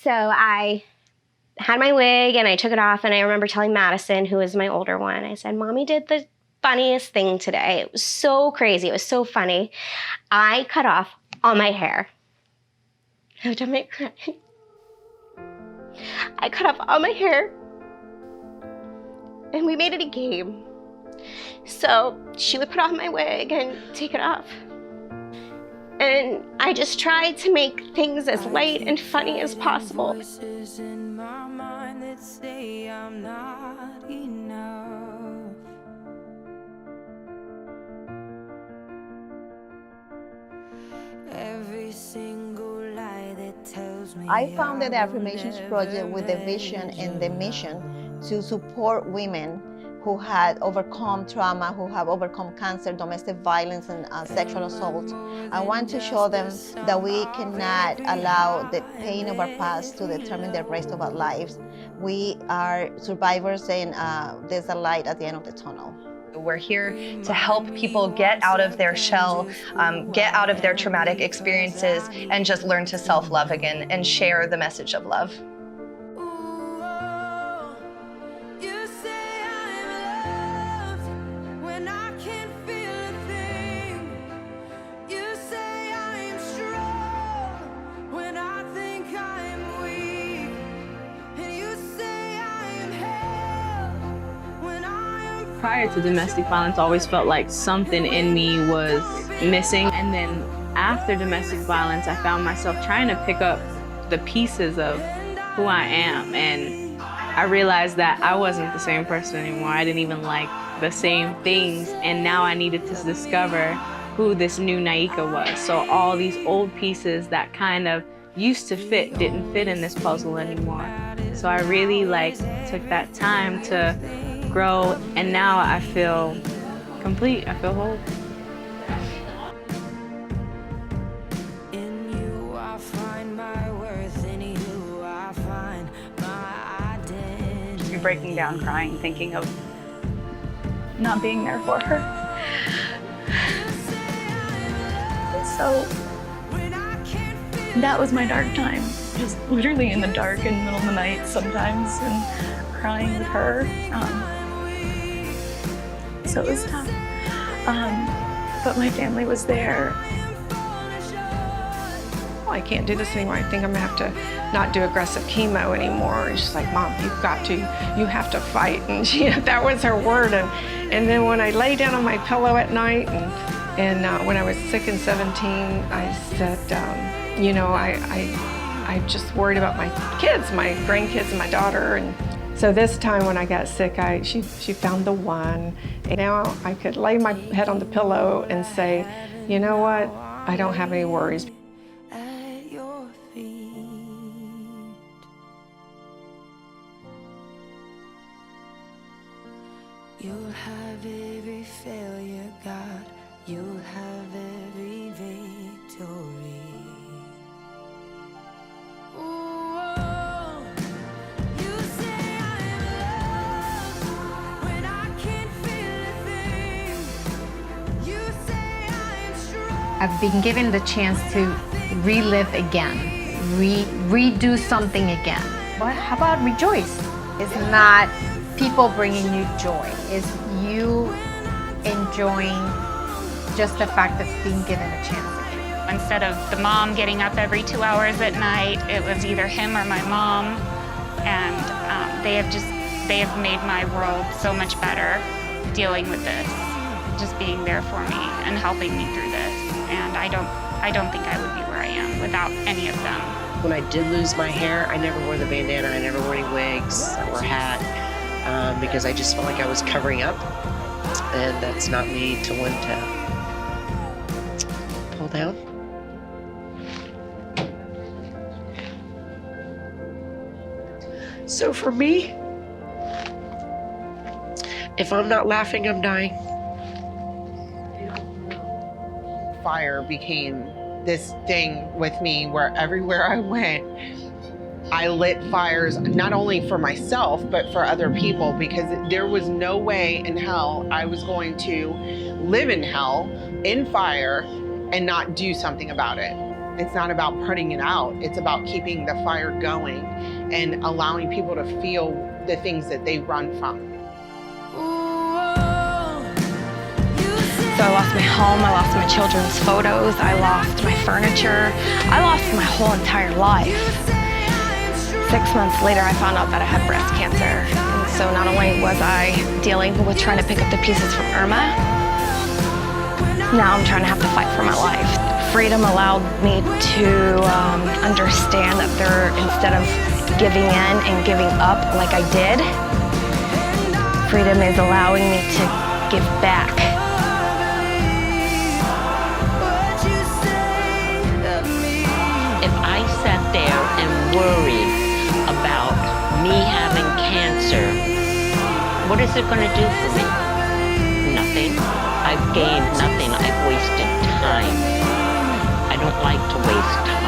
So I had my wig and I took it off, and I remember telling Madison, who was my older one, I said, Mommy did the funniest thing today. It was so crazy. It was so funny. I cut off all my hair. I've done my crying. I cut off all my hair, and we made it a game. So she would put on my wig and take it off. And I just tried to make things as light and funny as possible. I founded the Affirmations Project with the vision and the mission to support women who had overcome trauma, who have overcome cancer, domestic violence, and sexual assault. I want to show them that we cannot allow the pain of our past to determine the rest of our lives. We are survivors, and there's a light at the end of the tunnel. We're here to help people get out of their shell, get out of their traumatic experiences, and just learn to self-love again and share the message of love. Prior to domestic violence, I always felt like something in me was missing. And then after domestic violence, I found myself trying to pick up the pieces of who I am. And I realized that I wasn't the same person anymore. I didn't even like the same things. And now I needed to discover who this new Naika was. So all these old pieces that kind of used to fit didn't fit in this puzzle anymore. So I really took that time to grow, and now I feel complete. I feel whole. In you I find my worth, in you I find my identity. You're breaking down crying, thinking of not being there for her. So that was my dark time. Just literally in the dark in the middle of the night sometimes and crying with her. So it was tough, but my family was there. I can't do this anymore. I think I'm gonna have to not do aggressive chemo anymore. And she's like, Mom, you have to fight. And that was her word. And then when I lay down on my pillow at night, and when I was sick in 17, I said, I just worried about my kids, my grandkids and my daughter. And so this time when I got sick, she found the one. And now I could lay my head on the pillow and say, you know what? I don't have any worries. At your feet. You'll have every failure, God. You'll have every victory. I've been given the chance to relive again, redo something again. But how about rejoice? It's not people bringing you joy. It's you enjoying just the fact of being given a chance again. Instead of the mom getting up every 2 hours at night, it was either him or my mom. And they have made my world so much better dealing with this, just being there for me and helping me through this. And I don't think I would be where I am without any of them. When I did lose my hair, I never wore the bandana, I never wore any wigs or a hat, because I just felt like I was covering up, and that's not me to want to pull down. So for me, if I'm not laughing, I'm dying. Fire became this thing with me where everywhere I went, I lit fires, not only for myself, but for other people, because there was no way in hell I was going to live in hell, in fire, and not do something about it. It's not about putting it out. It's about keeping the fire going and allowing people to feel the things that they run from. So I lost my home, I lost my children's photos, I lost my furniture, I lost my whole entire life. 6 months later, I found out that I had breast cancer. And so not only was I dealing with trying to pick up the pieces from Irma, now I'm trying to have to fight for my life. Freedom allowed me to understand that instead of giving in and giving up like I did, freedom is allowing me to give back. If I sat there and worried about me having cancer, what is it going to do for me? Nothing. I've gained nothing. I've wasted time. I don't like to waste time.